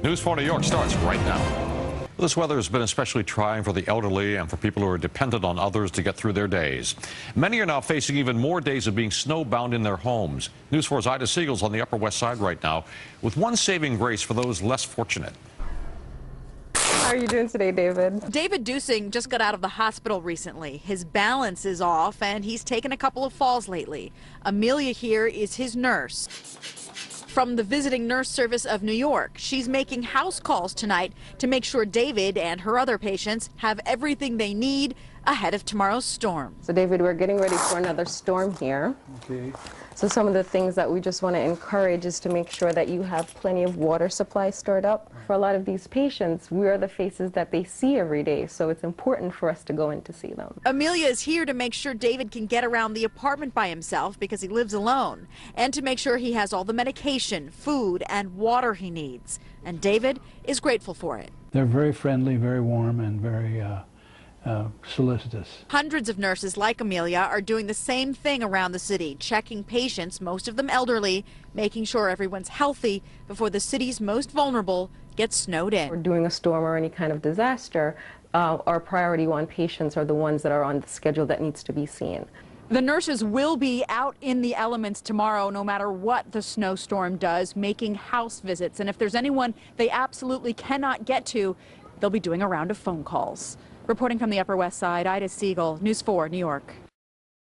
News 4 New York starts right now. This weather has been especially trying for the elderly and for people who are dependent on others to get through their days. Many are now facing even more days of being snowbound in their homes. News 4's Ida Siegel's on the Upper West Side right now with one saving grace for those less fortunate. How are you doing today, David? David Dusing just got out of the hospital recently. His balance is off and he's taken a couple of falls lately. Amelia here is his nurse from the Visiting Nurse Service of New York. She's making house calls tonight to make sure David and her other patients have everything they need ahead of tomorrow's storm. So, David, we're getting ready for another storm here. Okay. So some of the things that we just want to encourage is to make sure that you have plenty of water supply stored up. For a lot of these patients, we are the faces that they see every day, so it's important for us to go in to see them. Amelia is here to make sure David can get around the apartment by himself because he lives alone, and to make sure he has all the medication, food, and water he needs. And David is grateful for it. They're very friendly, very warm, and very solicitous. Hundreds of nurses like Amelia are doing the same thing around the city, checking patients, most of them elderly, making sure everyone's healthy before the city's most vulnerable gets snowed in. Or during a storm or any kind of disaster, our priority one patients are the ones that are on the schedule that needs to be seen. The nurses will be out in the elements tomorrow, no matter what the snowstorm does, making house visits. And if there's anyone they absolutely cannot get to, they'll be doing a round of phone calls. Reporting from the Upper West Side, Ida Siegel, News 4, New York.